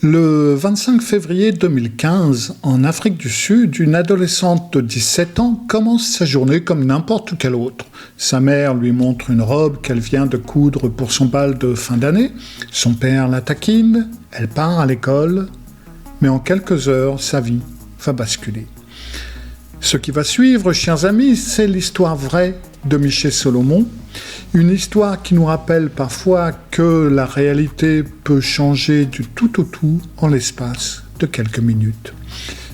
Le 25 février 2015, en Afrique du Sud, une adolescente de 17 ans commence sa journée comme n'importe quelle autre. Sa mère lui montre une robe qu'elle vient de coudre pour son bal de fin d'année. Son père la taquine, elle part à l'école, mais en quelques heures, sa vie va basculer. Ce qui va suivre, chers amis, c'est l'histoire vraie de Miché Salomon, une histoire qui nous rappelle parfois que la réalité peut changer du tout au tout en l'espace de quelques minutes.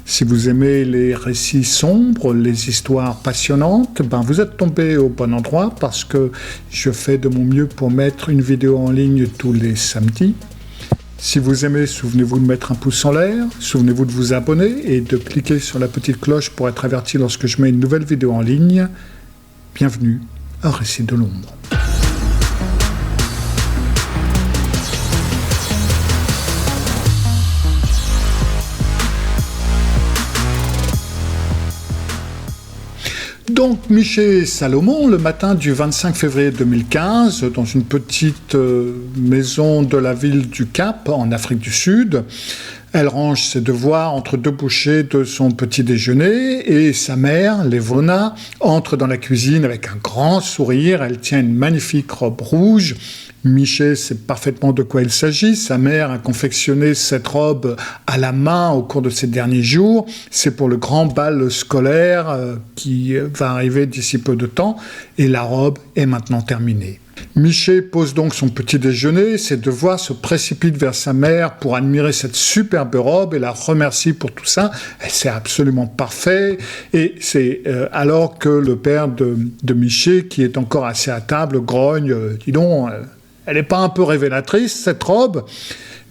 Si vous aimez les récits sombres, les histoires passionnantes, vous êtes tombé au bon endroit parce que je fais de mon mieux pour mettre une vidéo en ligne tous les samedis. Si vous aimez, souvenez-vous de mettre un pouce en l'air, souvenez-vous de vous abonner et de cliquer sur la petite cloche pour être averti lorsque je mets une nouvelle vidéo en ligne. Bienvenue à Récits de l'ombre. Donc, Miché Salomon, le matin du 25 février 2015, dans une petite maison de la ville du Cap, en Afrique du Sud, elle range ses devoirs entre deux bouchées de son petit déjeuner et sa mère, Levona, entre dans la cuisine avec un grand sourire. Elle tient une magnifique robe rouge. Miché sait parfaitement de quoi il s'agit. Sa mère a confectionné cette robe à la main au cours de ces derniers jours. C'est pour le grand bal scolaire qui va arriver d'ici peu de temps et la robe est maintenant terminée. Miché pose donc son petit déjeuner, ses devoirs, se précipite vers sa mère pour admirer cette superbe robe et la remercie pour tout ça. C'est absolument parfait. Et c'est alors que le père de Miché, qui est encore assis à table, grogne « Dis donc, elle n'est pas un peu révélatrice, cette robe ?»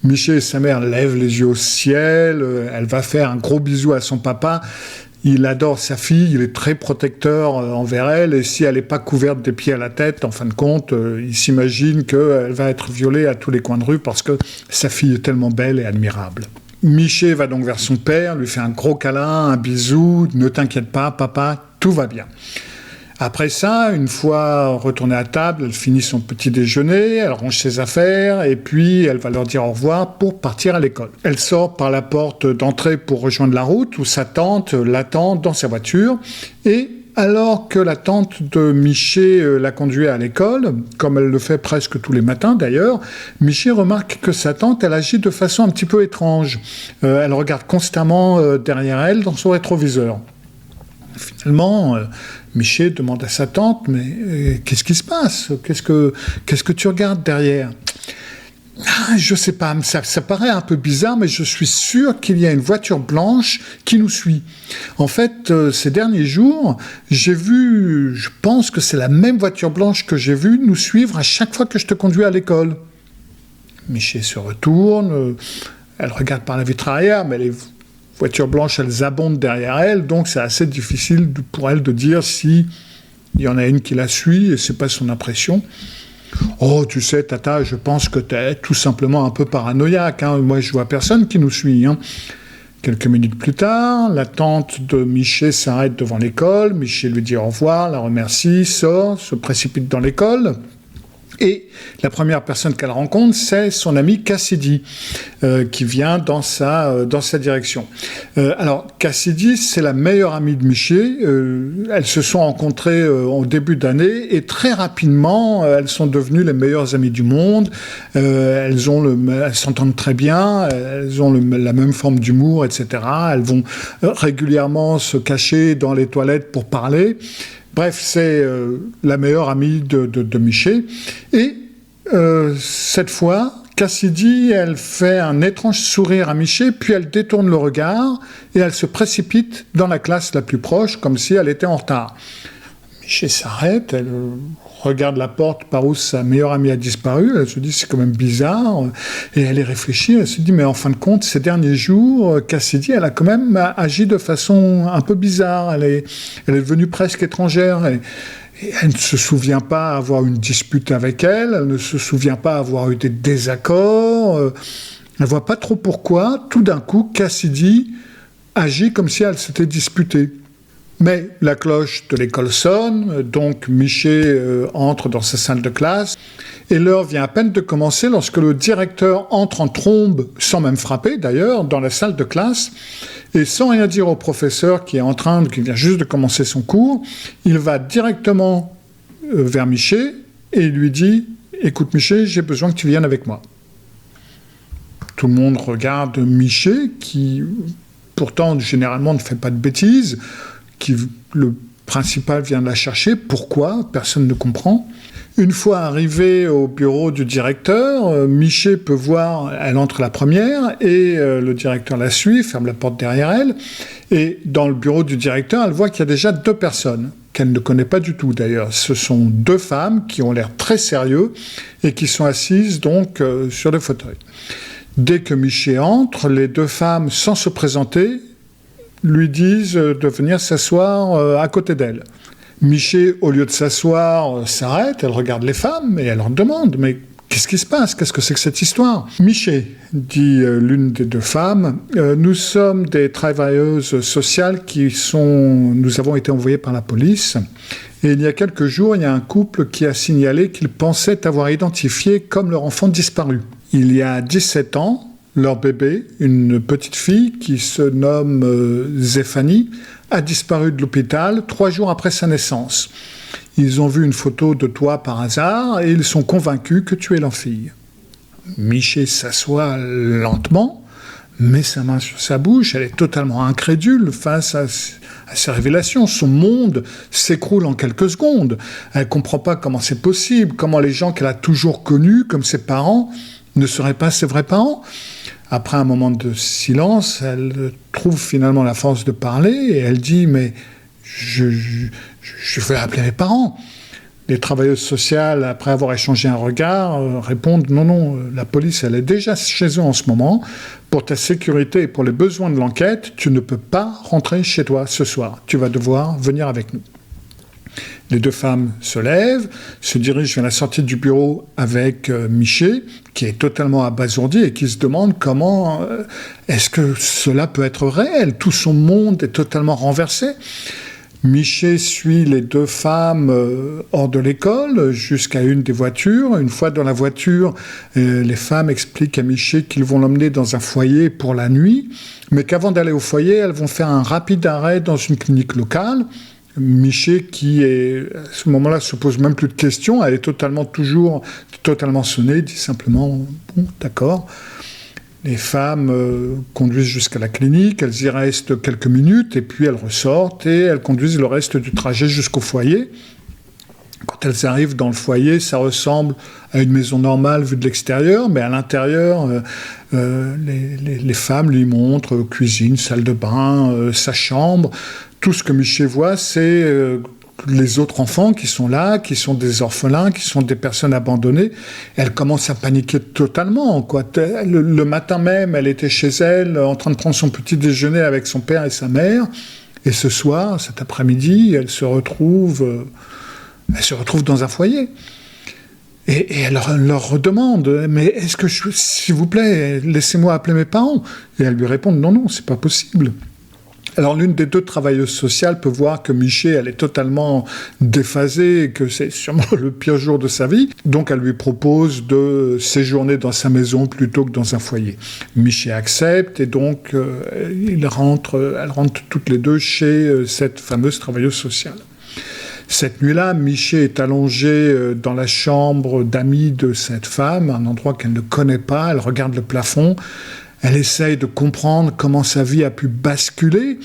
Miché et sa mère lèvent les yeux au ciel, elle va faire un gros bisou à son papa. Il adore sa fille, il est très protecteur envers elle, et si elle n'est pas couverte des pieds à la tête, en fin de compte, il s'imagine qu'elle va être violée à tous les coins de rue parce que sa fille est tellement belle et admirable. Miché va donc vers son père, lui fait un gros câlin, un bisou, « Ne t'inquiète pas, papa, tout va bien ». Après ça, une fois retournée à table, elle finit son petit déjeuner, elle range ses affaires et puis elle va leur dire au revoir pour partir à l'école. Elle sort par la porte d'entrée pour rejoindre la route où sa tante l'attend dans sa voiture et alors que la tante de Miché la conduit à l'école, comme elle le fait presque tous les matins d'ailleurs, Miché remarque que sa tante, elle agit de façon un petit peu étrange. Elle regarde constamment derrière elle dans son rétroviseur. Finalement, Miché demande à sa tante « Mais qu'est-ce qui se passe ? Qu'est-ce que tu regardes derrière ?» Je sais pas, ça paraît un peu bizarre, mais je suis sûr qu'il y a une voiture blanche qui nous suit. En fait, ces derniers jours, j'ai vu, je pense que c'est la même voiture blanche que j'ai vue nous suivre à chaque fois que je te conduis à l'école. Miché se retourne, elle regarde par la vitre arrière, mais les voitures blanches, elles abondent derrière elle, donc c'est assez difficile pour elle de dire si il y en a une qui la suit et c'est pas son impression. Oh, tu sais, Tata, je pense que tu es tout simplement un peu paranoïaque. Moi, je vois personne qui nous suit. Quelques minutes plus tard, la tante de Miché s'arrête devant l'école. Miché lui dit au revoir, la remercie, sort, se précipite dans l'école. Et la première personne qu'elle rencontre, c'est son amie Cassidy, qui vient dans sa direction. Alors, Cassidy, c'est la meilleure amie de Miché. Elles se sont rencontrées au début d'année et très rapidement, elles sont devenues les meilleures amies du monde. Elles s'entendent très bien, elles ont la même forme d'humour, etc. Elles vont régulièrement se cacher dans les toilettes pour parler. Bref, c'est la meilleure amie de Miché. Et cette fois, Cassidy, elle fait un étrange sourire à Miché, puis elle détourne le regard et elle se précipite dans la classe la plus proche, comme si elle était en retard. Miché s'arrête, elle regarde la porte par où sa meilleure amie a disparu, elle se dit c'est quand même bizarre, et elle y réfléchit, elle se dit mais en fin de compte, ces derniers jours, Cassidy, elle a quand même agi de façon un peu bizarre, elle est devenue presque étrangère, et elle ne se souvient pas avoir une dispute avec elle ne se souvient pas avoir eu des désaccords, elle ne voit pas trop pourquoi, tout d'un coup, Cassidy agit comme si elle s'était disputée. Mais la cloche de l'école sonne, donc Miché entre dans sa salle de classe, et l'heure vient à peine de commencer lorsque le directeur entre en trombe, sans même frapper d'ailleurs, dans la salle de classe, et sans rien dire au professeur qui vient juste de commencer son cours, il va directement vers Miché et il lui dit « Écoute Miché, j'ai besoin que tu viennes avec moi ». Tout le monde regarde Miché, qui pourtant généralement ne fait pas de bêtises, le principal vient la chercher. Pourquoi? Personne ne comprend. Une fois arrivée au bureau du directeur, Miché peut voir, elle entre la première et le directeur la suit, ferme la porte derrière elle. Et dans le bureau du directeur, elle voit qu'il y a déjà 2 personnes, qu'elle ne connaît pas du tout d'ailleurs. Ce sont 2 femmes qui ont l'air très sérieux et qui sont assises donc sur le fauteuil. Dès que Miché entre, les 2 femmes, sans se présenter, lui disent de venir s'asseoir à côté d'elle. Miché, au lieu de s'asseoir, s'arrête, elle regarde les femmes et elle leur demande « Mais qu'est-ce qui se passe? Qu'est-ce que c'est que cette histoire ?» « Miché, dit l'une des 2 femmes, nous sommes des travailleuses sociales nous avons été envoyées par la police. Et il y a quelques jours, il y a un couple qui a signalé qu'ils pensaient avoir identifié comme leur enfant disparu. Il y a 17 ans, leur bébé, une petite fille qui se nomme Zéphanie, a disparu de l'hôpital 3 jours après sa naissance. Ils ont vu une photo de toi par hasard et ils sont convaincus que tu es leur fille. Miché s'assoit lentement, met sa main sur sa bouche, elle est totalement incrédule face à ces révélations. Son monde s'écroule en quelques secondes. Elle ne comprend pas comment c'est possible, comment les gens qu'elle a toujours connus, comme ses parents, ne seraient pas ses vrais parents. Après un moment de silence, elle trouve finalement la force de parler et elle dit « Mais je vais appeler mes parents ». Les travailleuses sociales, après avoir échangé un regard, répondent « Non, la police, elle est déjà chez eux en ce moment. Pour ta sécurité et pour les besoins de l'enquête, tu ne peux pas rentrer chez toi ce soir. Tu vas devoir venir avec nous. » Les 2 femmes se lèvent, se dirigent vers la sortie du bureau avec Miché, qui est totalement abasourdi et qui se demande comment est-ce que cela peut être réel. Tout son monde est totalement renversé. Miché suit les 2 femmes hors de l'école jusqu'à une des voitures. Une fois dans la voiture, les femmes expliquent à Miché qu'ils vont l'emmener dans un foyer pour la nuit, mais qu'avant d'aller au foyer, elles vont faire un rapide arrêt dans une clinique locale. Miché, qui à ce moment-là se pose même plus de questions, elle est totalement sonnée, dit simplement « Bon, d'accord ». Les femmes conduisent jusqu'à la clinique, elles y restent quelques minutes et puis elles ressortent et elles conduisent le reste du trajet jusqu'au foyer. Quand elles arrivent dans le foyer, ça ressemble à une maison normale vue de l'extérieur, mais à l'intérieur, les femmes lui montrent cuisine, salle de bain, sa chambre. Tout ce que Miché voit, c'est les autres enfants qui sont là, qui sont des orphelins, qui sont des personnes abandonnées. Elle commence à paniquer totalement, quoi. Le matin même, elle était chez elle, en train de prendre son petit déjeuner avec son père et sa mère. Et ce soir, cet après-midi, elle se retrouve dans un foyer. Et elle leur redemande « Mais est-ce que, s'il vous plaît, laissez-moi appeler mes parents ?» Et elles lui répondent « Non, c'est pas possible. » Alors l'une des 2 travailleuses sociales peut voir que Miché, elle est totalement déphasée et que c'est sûrement le pire jour de sa vie. Donc elle lui propose de séjourner dans sa maison plutôt que dans un foyer. Miché accepte et donc elles rentrent toutes les 2 chez cette fameuse travailleuse sociale. Cette nuit-là, Miché est allongée dans la chambre d'amis de cette femme, un endroit qu'elle ne connaît pas. Elle regarde le plafond. Elle essaye de comprendre comment sa vie a pu basculer.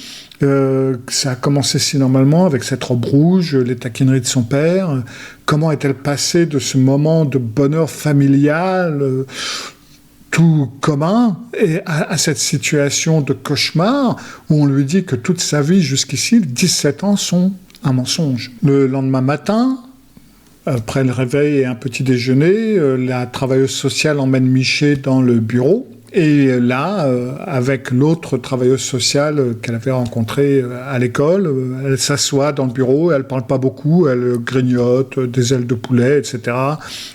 Ça a commencé si normalement avec cette robe rouge, les taquineries de son père. Comment est-elle passée de ce moment de bonheur familial tout commun et à cette situation de cauchemar où on lui dit que toute sa vie jusqu'ici, 17 ans, sont un mensonge. Le lendemain matin, après le réveil et un petit déjeuner, la travailleuse sociale emmène Miché dans le bureau. Et là, avec l'autre travailleuse sociale qu'elle avait rencontrée à l'école, elle s'assoit dans le bureau, elle ne parle pas beaucoup, elle grignote des ailes de poulet, etc.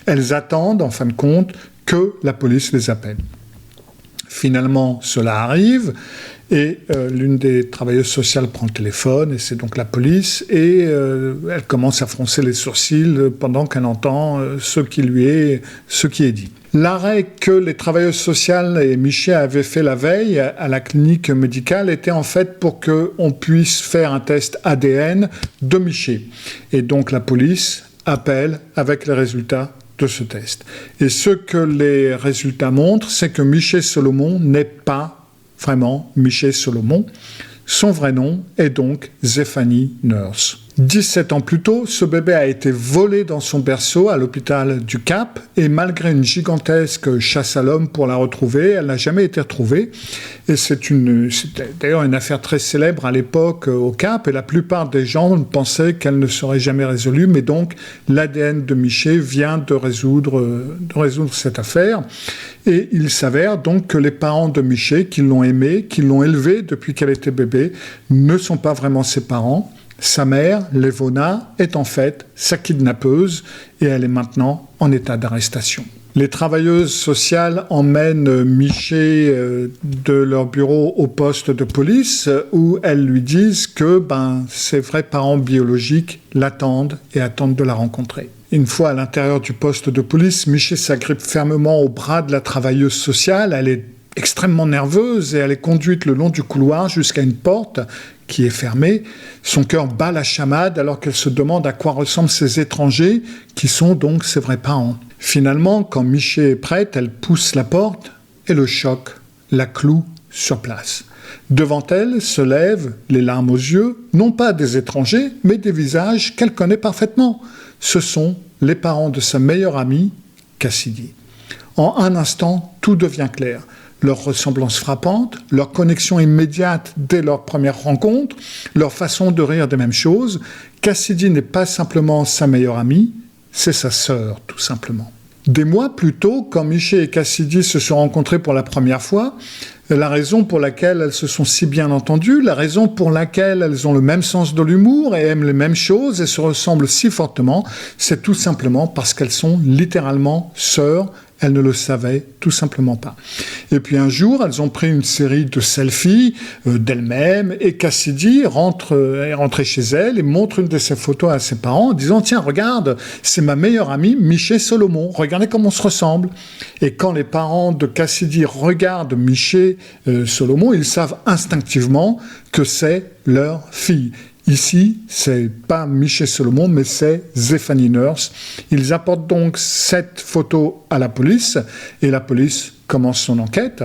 Elles attendent, en fin de compte, que la police les appelle. Finalement, cela arrive et l'une des travailleuses sociales prend le téléphone et c'est donc la police et elle commence à froncer les sourcils pendant qu'elle entend ce qui est dit. L'arrêt que les travailleuses sociales et Miché avaient fait la veille à la clinique médicale était en fait pour qu'on puisse faire un test ADN de Miché. Et donc la police appelle avec les résultats de ce test. Et ce que les résultats montrent, c'est que Miché Solomon n'est pas vraiment Miché Solomon. Son vrai nom est donc Zephany Nurse. 17 ans plus tôt, ce bébé a été volé dans son berceau à l'hôpital du Cap et malgré une gigantesque chasse à l'homme pour la retrouver, elle n'a jamais été retrouvée. Et c'est d'ailleurs une affaire très célèbre à l'époque au Cap et la plupart des gens pensaient qu'elle ne serait jamais résolue, mais donc l'ADN de Miché vient de résoudre cette affaire. Et il s'avère donc que les parents de Miché, qui l'ont aimée, qui l'ont élevée depuis qu'elle était bébé, ne sont pas vraiment ses parents. Sa mère, Levona, est en fait sa kidnappeuse et elle est maintenant en état d'arrestation. Les travailleuses sociales emmènent Miché de leur bureau au poste de police où elles lui disent que ses vrais parents biologiques l'attendent et attendent de la rencontrer. Une fois à l'intérieur du poste de police, Miché s'agrippe fermement au bras de la travailleuse sociale. Elle est extrêmement nerveuse et elle est conduite le long du couloir jusqu'à une porte qui est fermée. Son cœur bat la chamade alors qu'elle se demande à quoi ressemblent ces étrangers qui sont donc ses vrais parents. Finalement, quand Miché est prête, elle pousse la porte et le choc la cloue sur place. Devant elle se lèvent, les larmes aux yeux, non pas des étrangers, mais des visages qu'elle connaît parfaitement. Ce sont les parents de sa meilleure amie, Cassidy. En un instant, tout devient clair. Leur ressemblance frappante, leur connexion immédiate dès leur première rencontre, leur façon de rire des mêmes choses. Cassidy n'est pas simplement sa meilleure amie, c'est sa sœur, tout simplement. Des mois plus tôt, quand Miché et Cassidy se sont rencontrés pour la première fois, la raison pour laquelle elles se sont si bien entendues, la raison pour laquelle elles ont le même sens de l'humour et aiment les mêmes choses et se ressemblent si fortement, c'est tout simplement parce qu'elles sont littéralement sœurs. Elles ne le savaient tout simplement pas. Et puis un jour, elles ont pris une série de selfies d'elles-mêmes et Cassidy est rentrée chez elle et montre une de ses photos à ses parents en disant « Tiens, regarde, c'est ma meilleure amie Miché Solomon, regardez comment on se ressemble ». Et quand les parents de Cassidy regardent Miché Solomon, ils savent instinctivement que c'est leur fille. Ici, c'est pas Miché Solomon, mais c'est Zephany Nurse. Ils apportent donc cette photo à la police et la police commence son enquête.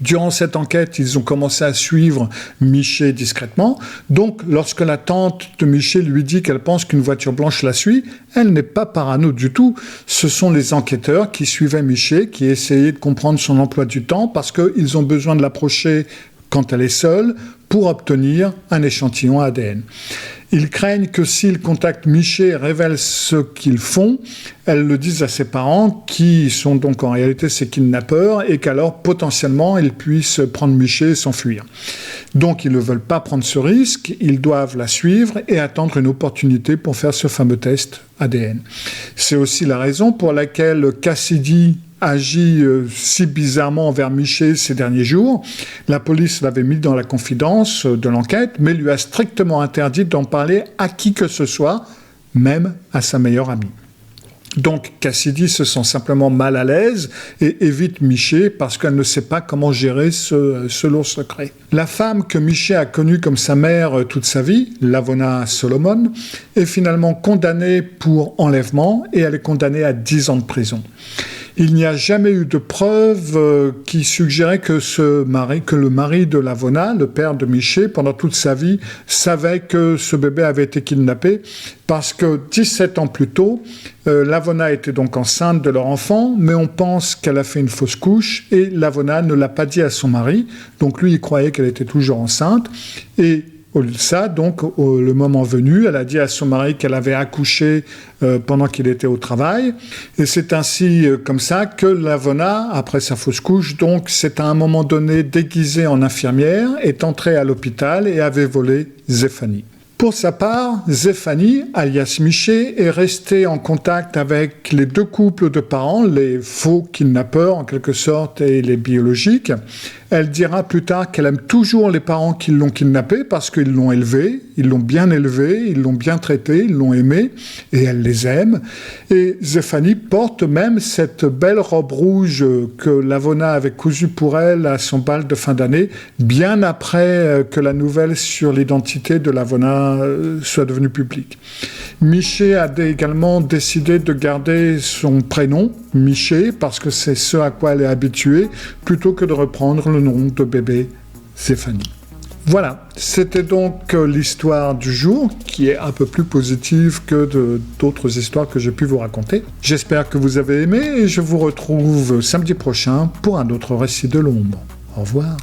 Durant cette enquête, ils ont commencé à suivre Miché discrètement. Donc, lorsque la tante de Miché lui dit qu'elle pense qu'une voiture blanche la suit, elle n'est pas parano du tout. Ce sont les enquêteurs qui suivaient Miché, qui essayaient de comprendre son emploi du temps parce qu'ils ont besoin de l'approcher quand elle est seule pour obtenir un échantillon ADN. Ils craignent que s'ils contactent Miché et révèlent ce qu'ils font, elles le disent à ses parents, qui sont donc en réalité ses kidnappeurs, et qu'alors potentiellement ils puissent prendre Miché et s'enfuir. Donc ils ne veulent pas prendre ce risque, ils doivent la suivre et attendre une opportunité pour faire ce fameux test ADN. C'est aussi la raison pour laquelle Cassidy agit si bizarrement envers Miché ces derniers jours. La police l'avait mis dans la confidence de l'enquête, mais lui a strictement interdit d'en parler à qui que ce soit, même à sa meilleure amie. Donc Cassidy se sent simplement mal à l'aise et évite Miché parce qu'elle ne sait pas comment gérer ce lourd secret. La femme que Miché a connue comme sa mère toute sa vie, Lavona Solomon, est finalement condamnée pour enlèvement et elle est condamnée à 10 ans de prison. Il n'y a jamais eu de preuve qui suggérait que le mari de Lavona, le père de Miché, pendant toute sa vie, savait que ce bébé avait été kidnappé parce que 17 ans plus tôt, Lavona était donc enceinte de leur enfant, mais on pense qu'elle a fait une fausse couche et Lavona ne l'a pas dit à son mari, donc lui il croyait qu'elle était toujours enceinte et au lieu de ça, donc, le moment venu, elle a dit à son mari qu'elle avait accouché pendant qu'il était au travail. Et c'est ainsi comme ça que Lavona, après sa fausse couche, donc, s'est à un moment donné déguisée en infirmière, est entrée à l'hôpital et avait volé Zephany. Pour sa part, Zéphanie, alias Miché, est restée en contact avec les deux couples de parents, les faux kidnappeurs en quelque sorte et les biologiques. Elle dira plus tard qu'elle aime toujours les parents qui l'ont kidnappée parce qu'ils l'ont élevée, ils l'ont bien élevée, ils l'ont bien traitée, ils l'ont aimée et elle les aime. Et Zéphanie porte même cette belle robe rouge que Lavona avait cousue pour elle à son bal de fin d'année, bien après que la nouvelle sur l'identité de Lavona soit devenue publique. Miché a également décidé de garder son prénom, Miché, parce que c'est ce à quoi elle est habituée, plutôt que de reprendre le nom de bébé Zéphanie. Voilà, c'était donc l'histoire du jour, qui est un peu plus positive que d'autres histoires que j'ai pu vous raconter. J'espère que vous avez aimé et je vous retrouve samedi prochain pour un autre récit de l'ombre. Au revoir.